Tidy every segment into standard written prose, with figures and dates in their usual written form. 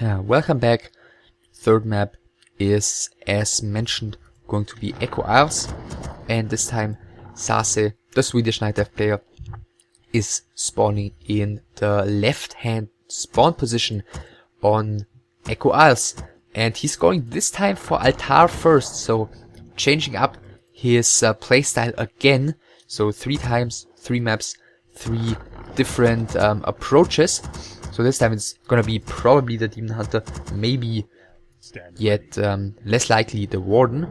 Welcome back. Third map is, as mentioned, going to be Echo Isles, and this time SaSe, the Swedish Night Dive player, is spawning in the left-hand spawn position on Echo Isles, and he's going this time for Altar first, so changing up his playstyle again. So 3 times, 3 maps, 3 different approaches. So this time it's gonna be probably the Demon Hunter, maybe yet less likely the Warden.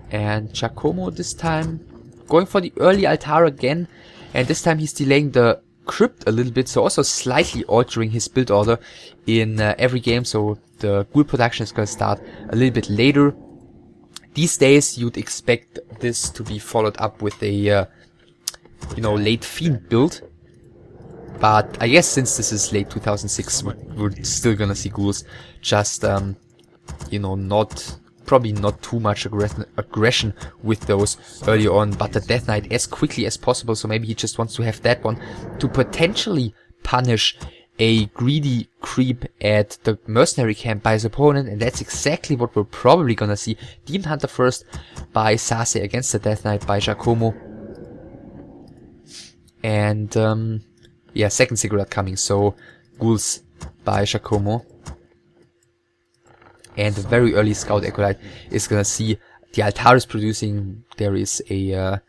And Giacomo this time going for the early Altar again, and this time he's delaying the Crypt a little bit, so also slightly altering his build order in every game, so the ghoul production is gonna start a little bit later. These days you'd expect this to be followed up with a late Fiend build. But I guess since this is late 2006, we're still gonna see ghouls. Just, probably not too much aggression with those early on, but the Death Knight as quickly as possible. So maybe he just wants to have that one to potentially punish a greedy creep at the mercenary camp by his opponent, and that's exactly what we're probably gonna see. Demon Hunter first by SaSe against the Death Knight by Giacomo. And, yeah, second cigarette coming, so ghouls by Giacomo. And a very early scout Acolyte is gonna see the Altar is producing. There is a,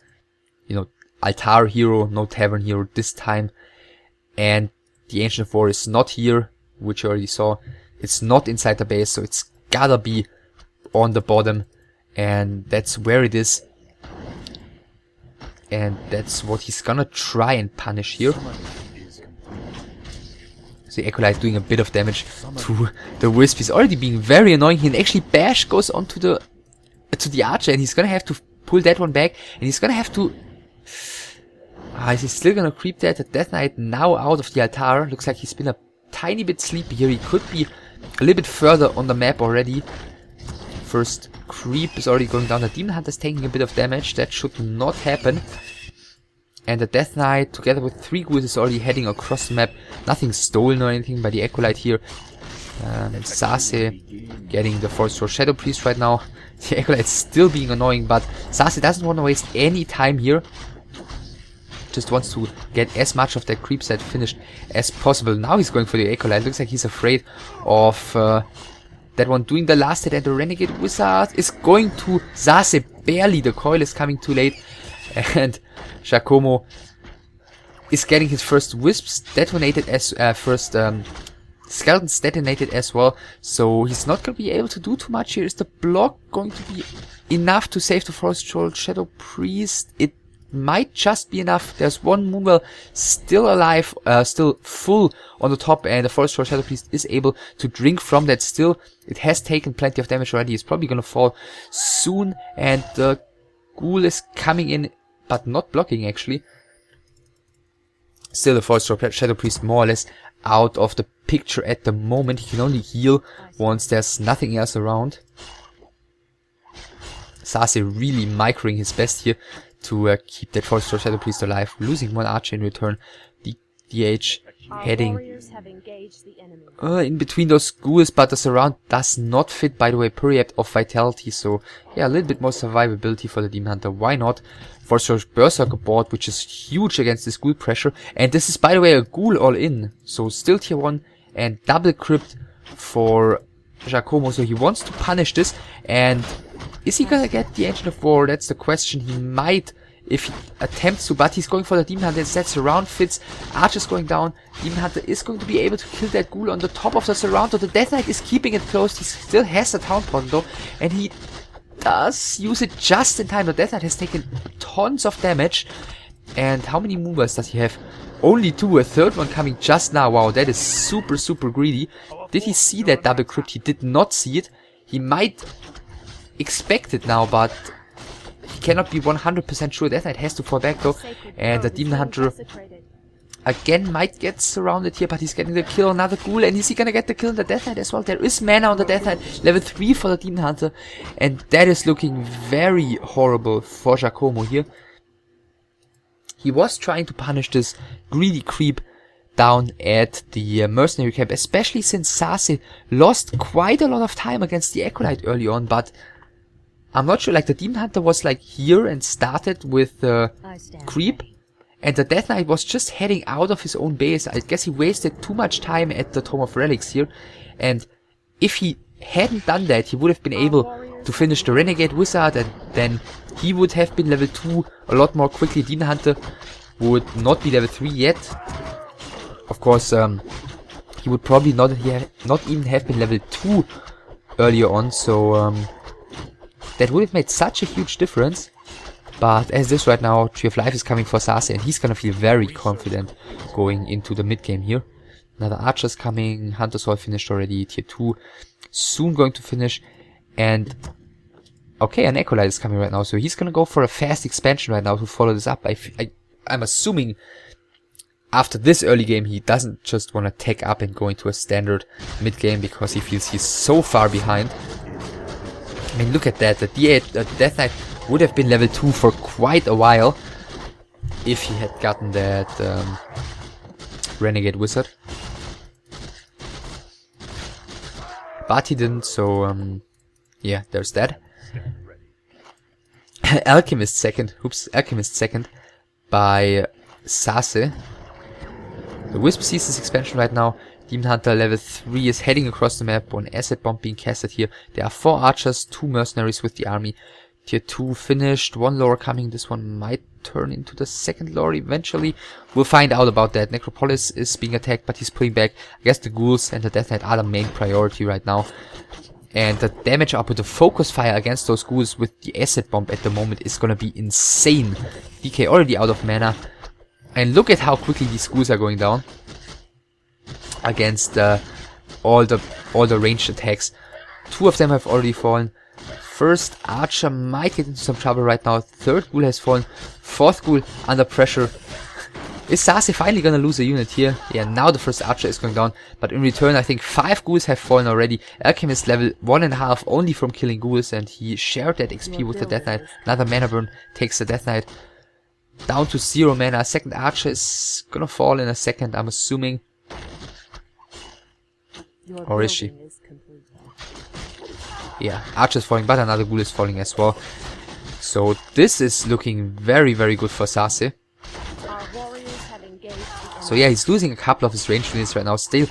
Altar hero, no Tavern hero this time. And the Ancient of War is not here, which you already saw. It's not inside the base, so it's gotta be on the bottom. And that's where it is. And that's what he's gonna try and punish here. So the Acolyte doing a bit of damage to the Wisp. He's already being very annoying here, and actually Bash goes onto the Archer, and he's gonna have to pull that one back, and he's gonna have to... is he still gonna creep that? The Death Knight now out of the Altar. Looks like he's been a tiny bit sleepy here. He could be a little bit further on the map already. First creep is already going down. The Demon Hunter is taking a bit of damage. That should not happen. And the Death Knight, together with 3 ghouls, is already heading across the map. Nothing stolen or anything by the Acolyte here. And SaSe getting the Forest Road Shadow Priest right now. The Acolyte still being annoying, but SaSe doesn't want to waste any time here. Just wants to get as much of that creep set finished as possible. Now he's going for the Acolyte. Looks like he's afraid of that one doing the last hit, and the Renegade Wizard is going to SaSe. Barely, the coil is coming too late. And Giacomo is getting his first Wisps detonated as Skeletons detonated as well, so he's not going to be able to do too much here. Is the block going to be enough to save the Forest Road Shadow Priest? It might just be enough. There's one Moonwell still alive, still full on the top, and the Forest Road Shadow Priest is able to drink from that still. It has taken plenty of damage already. It's probably going to fall soon, and the Ghoul is coming in, but not blocking actually. Still the Forest Road Shadow Priest more or less out of the picture at the moment. He can only heal once there's nothing else around. SaSe really microing his best here to keep that Forest Road Shadow Priest alive. Losing 1 archer in return. The DH heading in between those ghouls, but the surround does not fit, by the way, Periapt of Vitality, so yeah, a little bit more survivability for the Demon Hunter. Why not? Forest Road Berserker board, which is huge against this ghoul pressure, and this is, by the way, a ghoul all in, so still tier 1 and double crypt for Giacomo, so he wants to punish this. And is he gonna get the Ancient of War? That's the question. He might if he attempts to, but he's going for the Demon Hunter instead. Surround fits, Archer's going down. Demon Hunter is going to be able to kill that ghoul on the top of the surround, so the Death Knight is keeping it closed. He still has the Town Portal though, and he does use it just in time. The Death Knight has taken tons of damage. And how many movers does he have? Only 2, a third one coming just now. Wow, that is super, super greedy. Did he see that double crypt? He did not see it. He might expect it now, but he cannot be 100% sure. Death Knight has to fall back though. And the Demon Hunter again might get surrounded here, but he's getting the kill. Another ghoul, and is he gonna get the kill on the Death Knight as well? There is mana on the Death Knight, level 3 for the Demon Hunter, and that is looking very horrible for Giacomo here. He was trying to punish this greedy creep down at the mercenary camp, especially since SaSe lost quite a lot of time against the Acolyte early on, but I'm not sure, like the Demon Hunter was like here and started with the creep, and the Death Knight was just heading out of his own base. I guess he wasted too much time at the Tome of Relics here, and if he hadn't done that, he would have been able to finish the Renegade Wizard, and then he would have been level 2 a lot more quickly. Demon Hunter would not be level 3 yet. Of course, he would probably not even have been level 2 earlier on, so that would have made such a huge difference. But as this right now, Tree of Life is coming for SaSe, and he's gonna feel very confident going into the mid game here. Another Archer's coming, Hunter's Hall finished already, tier 2 soon going to finish, and okay, an Acolyte is coming right now, so he's gonna go for a fast expansion right now to follow this up. I'm assuming after this early game he doesn't just want to tech up and go into a standard mid game because he feels he's so far behind. I mean, look at that, the Death Knight would have been level 2 for quite a while if he had gotten that Renegade Wizard. But he didn't, so yeah, there's that. Alchemist second by SaSe. The Wisp sees this expansion right now. Demon Hunter level 3 is heading across the map. One acid bomb being casted here. There are 4 archers, 2 mercenaries with the army. Tier 2 finished, 1 lore coming. This one might turn into the second lore eventually. We'll find out about that. Necropolis is being attacked, but he's pulling back. I guess the ghouls and the Death Knight are the main priority right now. And the damage up with the focus fire against those ghouls with the acid bomb at the moment is gonna be insane. DK already out of mana. And look at how quickly these ghouls are going down against all the ranged attacks. 2 of them have already fallen. First archer might get into some trouble right now. 3rd ghoul has fallen. 4th ghoul under pressure. Is SaSe finally gonna lose a unit here? Yeah, now the first archer is going down. But in return, I think 5 ghouls have fallen already. Alchemist level 1.5 only from killing ghouls, and he shared that XP with the Death Knight. Another mana burn takes the Death Knight down to 0 mana. 2nd archer is gonna fall in a second, I'm assuming. Or is she? Yeah, archer's falling, but another ghoul is falling as well. So this is looking very, very good for SaSe. So yeah, he's losing a couple of his ranged units right now. Still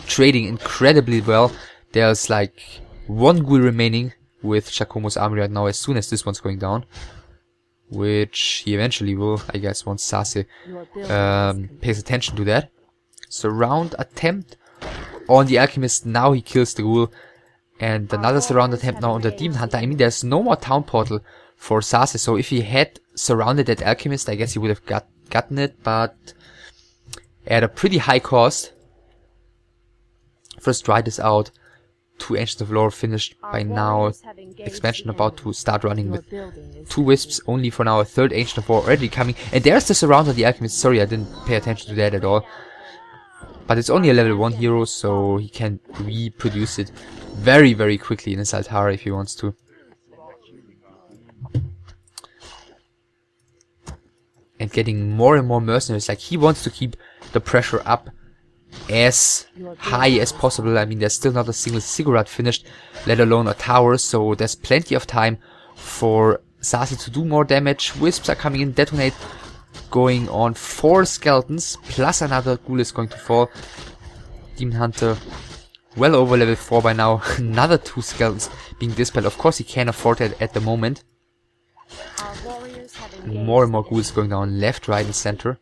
trading incredibly well. There's like 1 ghoul remaining with Giacomo's army right now as soon as this one's going down. Which he eventually will, I guess, once SaSe pays attention to that. Surround attempt on the Alchemist. Now he kills the ghoul. And another surround attempt now on the Demon Hunter. I mean, there's no more town portal for SaSe. So if he had surrounded that Alchemist, I guess he would have gotten it. But at a pretty high cost. First Ride is out. 2 Ancients of Lore finished by now. Expansion about to start running with 2 Wisps only for now. A 3rd Ancient of Lore already coming. And there's the surround on the Alchemist. Sorry, I didn't pay attention to that at all. But it's only a level 1 hero, so he can reproduce it very, very quickly in his Altara if he wants to. And getting more and more mercenaries. Like, he wants to keep the pressure up as high as possible. I mean, there's still not a single Ziggurat finished, let alone a tower, so there's plenty of time for SaSe to do more damage. Wisps are coming in, detonate, going on 4 skeletons, plus another ghoul is going to fall. Demon Hunter well over level 4 by now. Another 2 skeletons being dispelled. Of course he can't afford it at the moment. More and more ghouls going down left, right and center.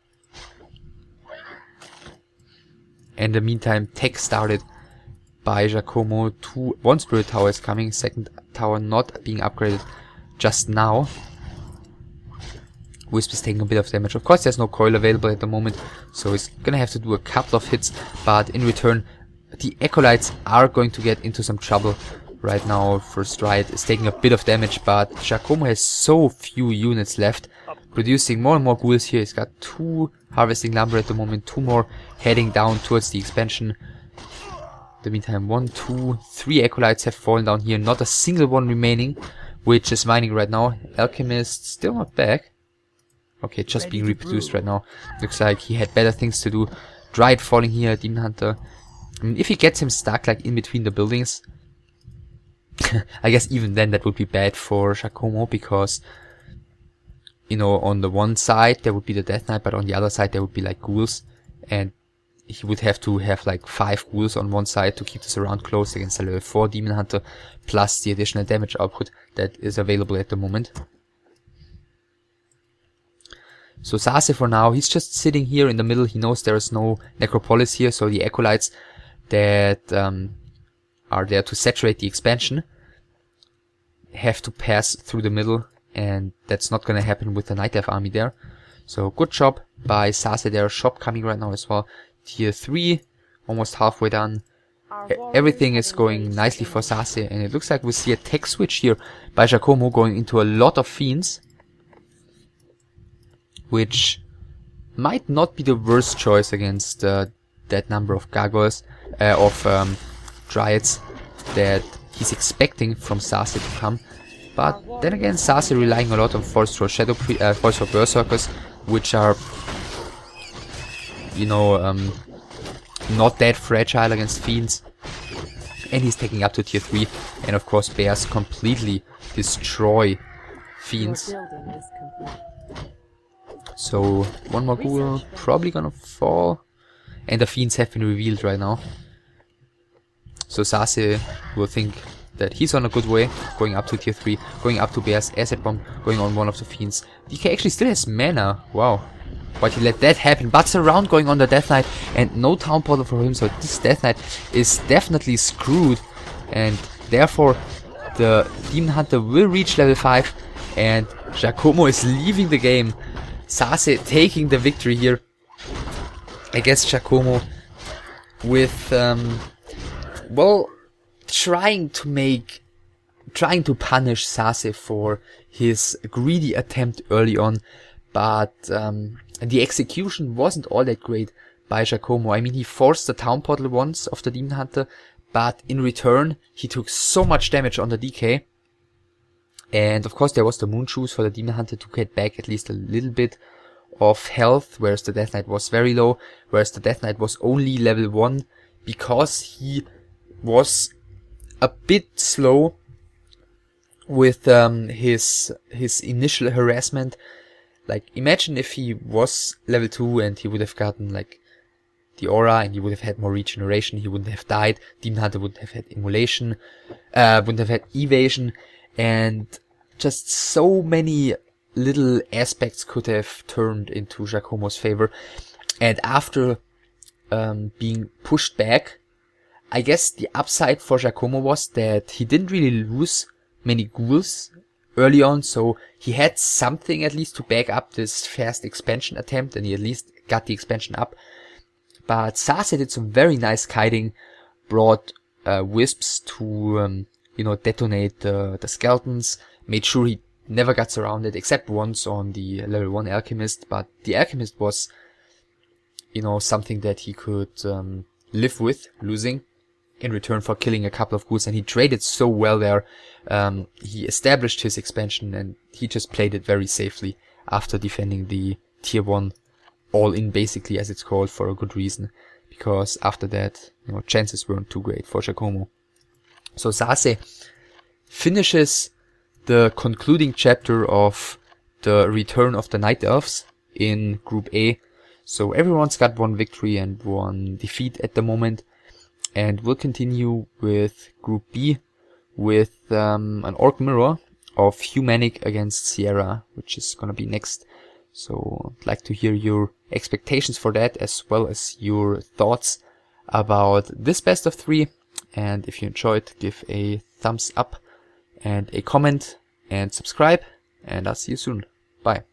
In the meantime, tech started by Giacomo. 1 Spirit Tower is coming. 2nd tower not being upgraded just now. Wisp is taking a bit of damage. Of course, there's no coil available at the moment, so he's gonna have to do a couple of hits. But in return, the Acolytes are going to get into some trouble right now. First Ride is taking a bit of damage, but Giacomo has so few units left. Producing more and more ghouls here. He's got 2 harvesting lumber at the moment, 2 more heading down towards the expansion. In the meantime, 1, 2, 3 Acolytes have fallen down here. Not a single one remaining, which is mining right now. Alchemist still not back. Okay, just being reproduced right now. Looks like he had better things to do. Dryad falling here, Demon Hunter. I mean, if he gets him stuck like in between the buildings, I guess even then that would be bad for Giacomo, because, you know, on the one side there would be the Death Knight, but on the other side there would be like ghouls, and he would have to have like 5 ghouls on one side to keep the surround closed against a level 4 Demon Hunter, plus the additional damage output that is available at the moment. So SaSe for now, he's just sitting here in the middle. He knows there is no Necropolis here, so the Acolytes that are there to saturate the expansion have to pass through the middle, and that's not gonna happen with the Night Elf army there. So good job by SaSe there. Shop coming right now as well. Tier 3, almost halfway done. Everything is going nicely for SaSe, and it looks like we see a tech switch here by Giacomo going into a lot of Fiends, which might not be the worst choice against that number of gargoyles, Dryads that he's expecting from SaSe to come. But then again, SaSe relying a lot on Forest Road Forest Road Berserkers, which are, you know, not that fragile against Fiends. And he's taking up to tier 3, and of course Bears completely destroy Fiends. So one more ghoul probably gonna fall, and the Fiends have been revealed right now. So SaSe will think that he's on a good way, going up to tier 3, going up to Bears, Acid Bomb, going on one of the Fiends. DK actually still has mana, wow. But he let that happen, but surround going on the Death Knight, and no Town Portal for him, so this Death Knight is definitely screwed, and therefore the Demon Hunter will reach level 5, and Giacomo is leaving the game. SaSe taking the victory here. I guess Giacomo with, well, trying to punish SaSe for his greedy attempt early on, but the execution wasn't all that great by Giacomo. I mean, he forced the Town Portal once of the Demon Hunter, but in return he took so much damage on the DK. And of course there was the Moon Shoes for the Demon Hunter to get back at least a little bit of health, whereas the Death Knight was very low, whereas the Death Knight was only level 1 because he was a bit slow with his initial harassment. Like, imagine if he was level 2 and he would have gotten like the aura, and he would have had more regeneration, he wouldn't have died, Demon Hunter wouldn't have had immolation, wouldn't have had evasion, and just so many little aspects could have turned into Giacomo's favor. And after being pushed back, I guess the upside for Giacomo was that he didn't really lose many ghouls early on, so he had something at least to back up this fast expansion attempt, and he at least got the expansion up. But SaSe did some very nice kiting, brought wisps to you know, detonate the skeletons, made sure he never got surrounded except once on the level 1 Alchemist, but the Alchemist was, you know, something that he could live with losing in return for killing a couple of ghouls, and he traded so well there. He established his expansion, and he just played it very safely after defending the tier 1 all-in, basically, as it's called, for a good reason, because after that, you know, chances weren't too great for Giacomo. So SaSe finishes the concluding chapter of the Return of the Night Elves in Group A. So everyone's got one victory and one defeat at the moment. And we'll continue with Group B with an Orc Mirror of Humanic against Sierra, which is gonna be next. So I'd like to hear your expectations for that, as well as your thoughts about this best of 3. And if you enjoyed, give a thumbs up and a comment and subscribe, and I'll see you soon. Bye.